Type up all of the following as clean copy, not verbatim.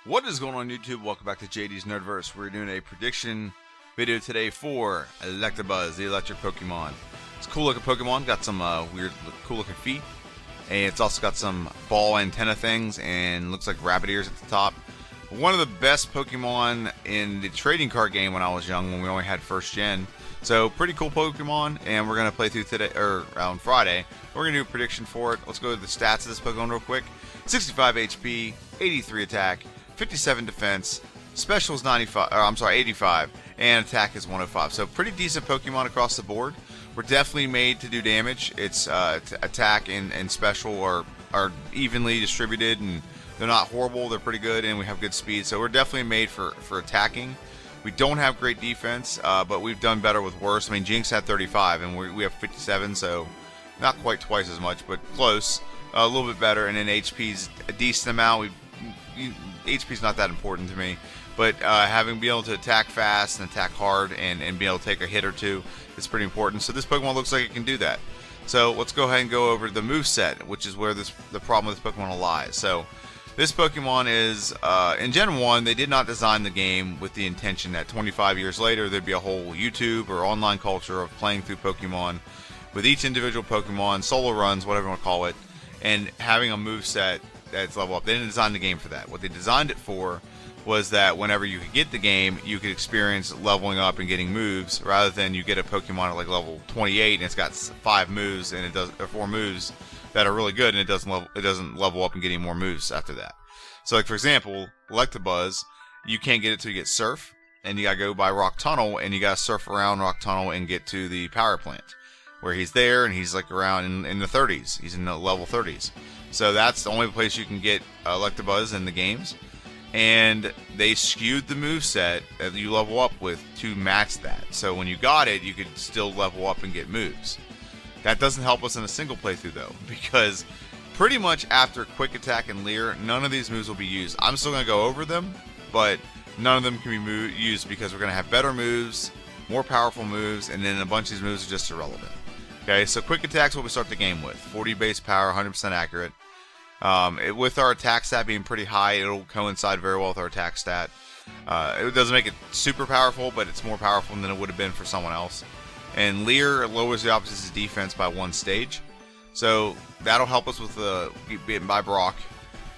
What is going on YouTube? Welcome back to JD's Nerdverse. We're doing a prediction video today for Electabuzz, the electric Pokemon. It's a cool looking Pokemon, got some weird, cool looking feet. And it's also got some ball antenna things and looks like rabbit ears at the top. One of the best Pokemon in the trading card game when I was young, when we only had first gen. So pretty cool Pokemon, and we're gonna play through today or on Friday. We're gonna do a prediction for it. Let's go to the stats of this Pokemon real quick. 65 HP, 83 attack, 57 defense, special is 85, and attack is 105. So pretty decent Pokemon across the board. We're definitely made to do damage. Its attack and special are evenly distributed, and they're not horrible. They're pretty good, and we have good speed. So we're definitely made for attacking. We don't have great defense, but we've done better with worse. I mean, Jinx had 35, and we have 57, so not quite twice as much, but close. A little bit better, and then HP's a decent amount. HP's not that important to me, but be able to attack fast and attack hard and be able to take a hit or two is pretty important. So this Pokemon looks like it can do that. So let's go ahead and go over the moveset, which is where the problem with this Pokemon lies. So this Pokemon is, in Gen 1, they did not design the game with the intention that 25 years later there'd be a whole YouTube or online culture of playing through Pokemon with each individual Pokemon, solo runs, whatever you want to call it, and having a moveset that's level up. They didn't design the game for that. What they designed it for was that whenever you could get the game, you could experience leveling up and getting moves, rather than you get a Pokemon at like level 28 and it's got 5 moves and it does, or 4 moves that are really good, and it doesn't level up and get any more moves after that. So like for example, Electabuzz, you can't get it till you get Surf, and you gotta go by Rock Tunnel, and you gotta surf around Rock Tunnel and get to the power plant, where he's there, and he's like around in the 30s. He's in the level 30s. So that's the only place you can get Electabuzz in the games. And they skewed the moveset that you level up with to match that. So when you got it, you could still level up and get moves. That doesn't help us in a single playthrough though, because pretty much after Quick Attack and Leer, none of these moves will be used. I'm still going to go over them, but none of them can be used because we're going to have better moves, more powerful moves, and then a bunch of these moves are just irrelevant. Okay, so Quick Attack's what we start the game with. 40 base power, 100% accurate. With our attack stat being pretty high, it'll coincide very well with our attack stat. It doesn't make it super powerful, but it's more powerful than it would have been for someone else. And Leer lowers the opposite's defense by 1 stage. So that'll help us with getting by Brock.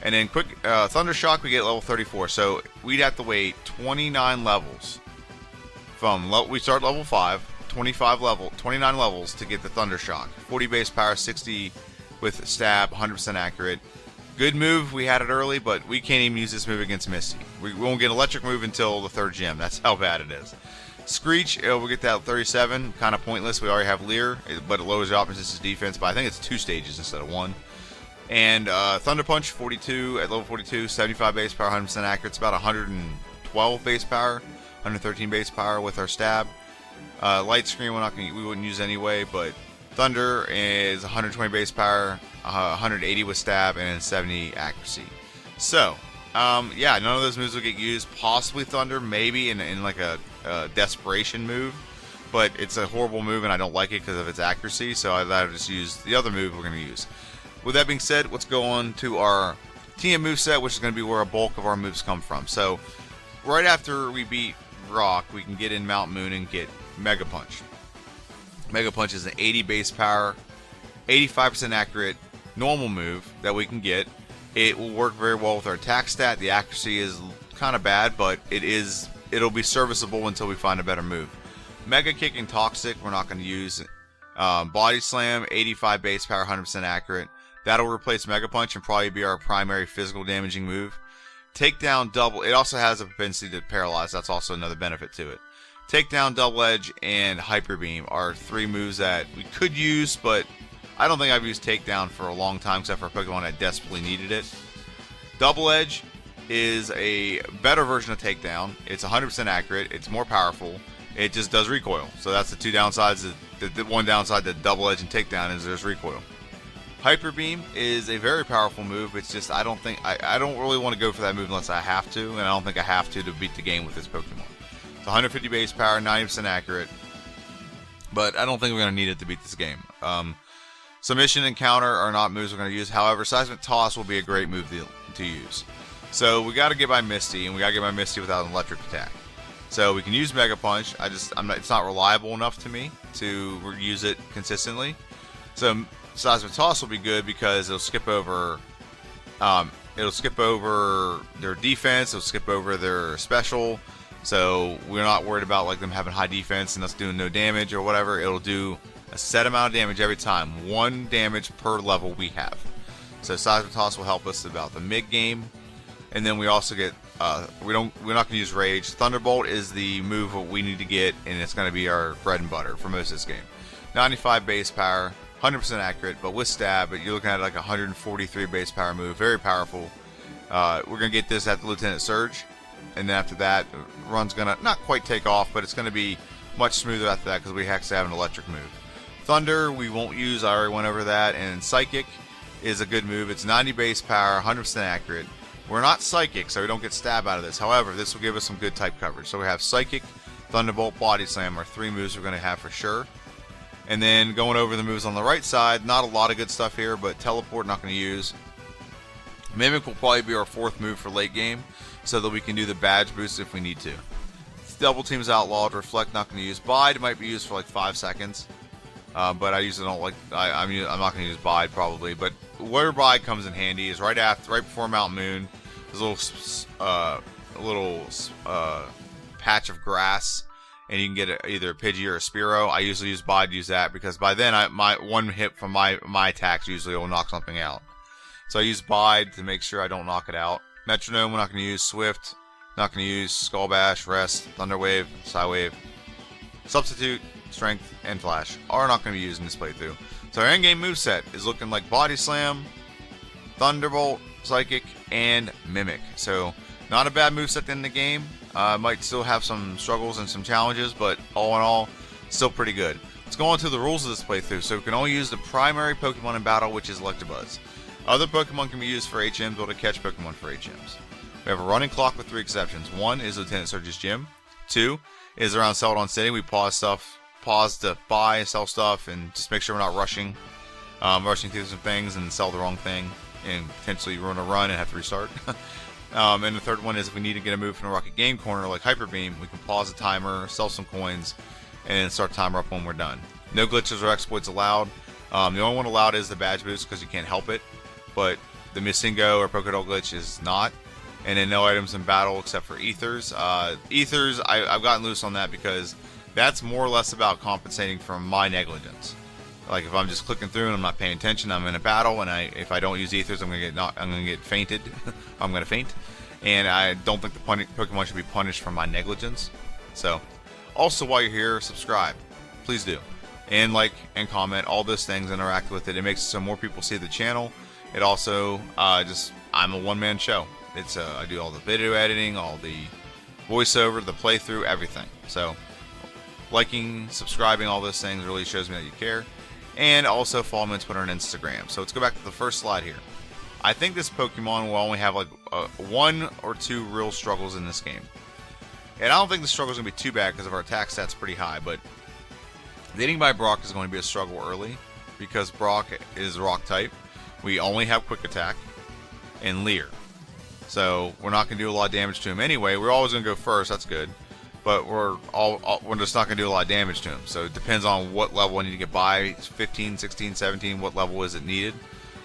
And then quick Thunder Shock, we get level 34. So we'd have to wait 29 levels. We start level 5. 29 levels to get the Thunder Shock. 40 base power, 60 with stab, 100% accurate. Good move, we had it early, but we can't even use this move against Misty. We won't get electric move until the 3rd gym. That's how bad it is. Screech, we'll get that 37, kind of pointless. We already have Leer, but it lowers the opposition's defense by, I think it's 2 stages instead of 1. And Thunder Punch, 42 at level 42, 75 base power, 100% accurate. It's about 112 base power, 113 base power with our stab. Light Screen we wouldn't use anyway, but Thunder is 120 base power, 180 with stab, and 70 accuracy. So, yeah, none of those moves will get used. Possibly Thunder, maybe in like a desperation move, but it's a horrible move and I don't like it because of its accuracy, so I'd rather just use the other move we're going to use. With that being said, let's go on to our TM moveset, which is going to be where a bulk of our moves come from. So, right after we beat Rock, we can get in Mount Moon and get Mega Punch. Mega Punch is an 80 base power, 85% accurate normal move that we can get. It will work very well with our attack stat. The accuracy is kind of bad, but it'll be serviceable until we find a better move. Mega Kick and Toxic we're not going to use. Body Slam, 85 base power, 100% accurate. That'll replace Mega Punch and probably be our primary physical damaging move. Takedown Double, it also has a propensity to paralyze. That's also another benefit to it. Takedown, Double Edge, and Hyper Beam are 3 moves that we could use, but I don't think I've used Takedown for a long time except for a Pokemon that desperately needed it. Double Edge is a better version of Takedown. It's 100% accurate. It's more powerful. It just does recoil. So that's the 2 downsides. The one downside to Double Edge and Takedown is there's recoil. Hyper Beam is a very powerful move. It's just I don't really want to go for that move unless I have to, and I don't think I have to beat the game with this Pokemon. It's 150 base power, 90% accurate, but I don't think we're going to need it to beat this game. Submission and Counter are not moves we're going to use. However, Seismic Toss will be a great move to use. So we got to get by Misty, and we got to get by Misty without an electric attack. So we can use Mega Punch. It's not reliable enough to me to use it consistently. So Seismic Toss will be good because it'll skip over their defense. It'll skip over their special. So we're not worried about like them having high defense and us doing no damage or whatever. It'll do a set amount of damage every time. 1 damage per level we have. So Seismic Toss will help us about the mid game. And then we also get we're not going to use Rage. Thunderbolt is the move that we need to get, and it's going to be our bread and butter for most of this game. 95 base power, 100% accurate, but with stab, but you're looking at like 143 base power move, very powerful. We're going to get this at the Lieutenant Surge, and then after that, run's going to not quite take off, but it's going to be much smoother after that because we actually have an electric move. Thunder, we won't use. I already went over that, and Psychic is a good move. It's 90 base power, 100% accurate. We're not Psychic, so we don't get stab out of this. However, this will give us some good type coverage. So we have Psychic, Thunderbolt, Body Slam are 3 moves we're going to have for sure. And then going over the moves on the right side, not a lot of good stuff here, but Teleport, not going to use. Mimic will probably be our 4th move for late game, so that we can do the badge boost if we need to. Double Team's outlawed. Reflect, not going to use. Bide might be used for like 5 seconds. But I usually don't like. I'm not going to use Bide probably. But where Bide comes in handy is right before Mount Moon. There's a little patch of grass, and you can get either a Pidgey or a Spearow. I usually use Bide to use that because by then my 1 hit from my attacks usually will knock something out. So I use Bide to make sure I don't knock it out. Metronome, we're not going to use. Swift, not going to use. Skull Bash, Rest, Thunder Wave, Psy Wave, Substitute, Strength, and Flash are not going to be used in this playthrough. So our endgame moveset is looking like Body Slam, Thunderbolt, Psychic, and Mimic. So not a bad moveset at the end of the game. Might still have some struggles and some challenges, but all in all, still pretty good. Let's go on to the rules of this playthrough. So we can only use the primary Pokemon in battle, which is Electabuzz. Other Pokemon can be used for HMs or to catch Pokemon for HMs. We have a running clock with 3 exceptions. 1 is Lieutenant Surge's Gym. 2 is around Celadon City. We pause to buy and sell stuff and just make sure we're not rushing through some things and sell the wrong thing and potentially ruin a run and have to restart. And the third one is if we need to get a move from the Rocket Game Corner like Hyper Beam, we can pause the timer, sell some coins, and then start the timer up when we're done. No glitches or exploits allowed. The only one allowed is the badge boost because you can't help it, but the Missingo or Pokédoll glitch is not. And then no items in battle except for Ethers. Ethers, I've gotten loose on that because that's more or less about compensating for my negligence. Like if I'm just clicking through and I'm not paying attention, I'm in a battle, and if I don't use Ethers, I'm gonna get fainted. I'm gonna faint, and I don't think the Pokemon should be punished for my negligence. So, also while you're here, subscribe, please do, and like and comment all those things. Interact with it. It makes it so more people see the channel. It also I'm a one-man show. It's I do all the video editing, all the voiceover, the playthrough, everything. So liking, subscribing, all those things really shows me that you care. And also follow me on Twitter and Instagram. So let's go back to the first slide here. I think this Pokemon will only have like 1 or 2 real struggles in this game. And I don't think the struggle is going to be too bad because of our attack stats pretty high. But getting by Brock is going to be a struggle early because Brock is Rock type. We only have Quick Attack and Leer. So we're not going to do a lot of damage to him anyway. We're always going to go first. That's good. But we're just not going to do a lot of damage to him. So it depends on what level I need to get by. 15, 16, 17, what level is it needed?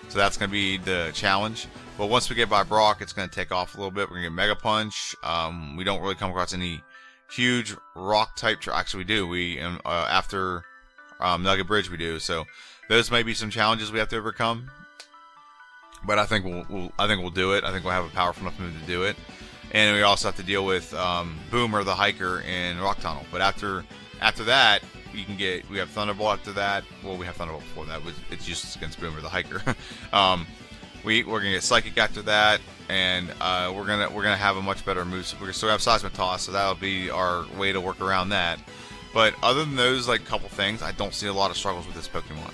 So that's going to be the challenge. But once we get by Brock, it's going to take off a little bit. We're going to get Mega Punch. We don't really come across any huge rock type. Actually, we do. After Nugget Bridge, we do. So those may be some challenges we have to overcome. But I think we'll do it. I think we'll have a powerful enough move to do it. And we also have to deal with Boomer, the hiker, in Rock Tunnel. But after that, we have Thunderbolt after that. Well, we have Thunderbolt before that. It's useless against Boomer, the hiker. We're gonna get Psychic after that, and we're gonna have a much better move. We're gonna still have Seismic Toss, so that'll be our way to work around that. But other than those couple things, I don't see a lot of struggles with this Pokemon.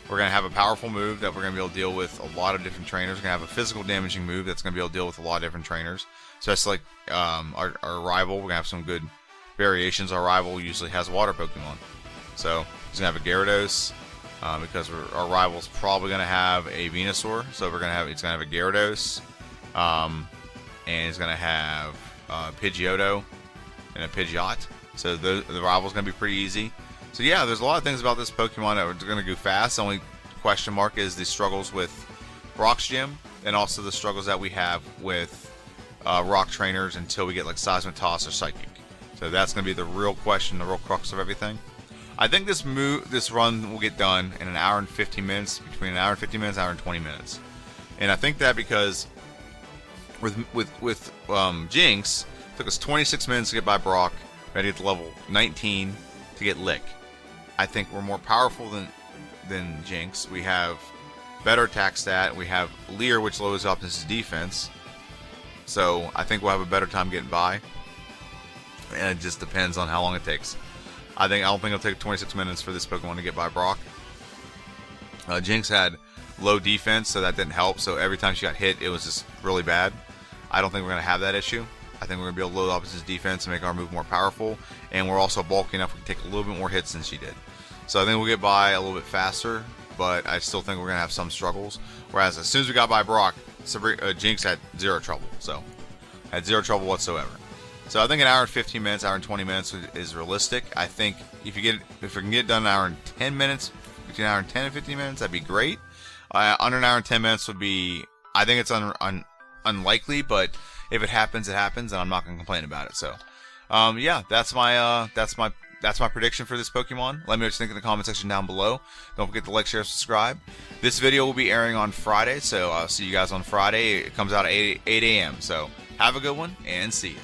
We're going to have a powerful move that we're going to be able to deal with a lot of different trainers. We're going to have a physical damaging move that's going to be able to deal with a lot of different trainers. So that's like our rival. We're going to have some good variations. Our rival usually has water Pokemon. So he's going to have a Gyarados. because our rival's probably going to have a Venusaur. So it's going to have a Gyarados, and it's going to have Pidgeotto and a Pidgeot. So the rival's going to be pretty easy. So yeah, there's a lot of things about this Pokemon that are going to go fast. The only question mark is the struggles with Brock's Gym, and also the struggles that we have with rock trainers until we get like Seismitoss or Psychic. So that's going to be the real question, the real crux of everything. I think this run will get done in an hour and 15 minutes, between an hour and 15 minutes, hour and 20 minutes. And I think that because with Jinx, it took us 26 minutes to get by Brock, we had to get to level 19 to get Lick. I think we're more powerful than Jinx. We have better attack stat. We have Leer, which lowers up his defense. So I think we'll have a better time getting by. And it just depends on how long it takes. I don't think it'll take 26 minutes for this Pokemon to get by Brock. Jinx had low defense, so that didn't help. So every time she got hit, it was just really bad. I don't think we're going to have that issue. I think we're going to be able to load up his defense and make our move more powerful. And we're also bulky enough we can take a little bit more hits than she did. So I think we'll get by a little bit faster, but I still think we're going to have some struggles. Whereas as soon as we got by Brock, Jinx had zero trouble. So had zero trouble whatsoever. So I think an hour and 15 minutes, hour and 20 minutes is realistic. I think if we can get it done in an hour and 10 minutes, between an hour and 10 and 15 minutes, that'd be great. Under an hour and 10 minutes would be, I think it's unlikely, but if it happens, it happens, and I'm not going to complain about it. So, yeah, that's my prediction for this Pokemon. Let me know what you think in the comment section down below. Don't forget to like, share, subscribe. This video will be airing on Friday, so I'll see you guys on Friday. It comes out at 8 a.m. So have a good one, and see ya.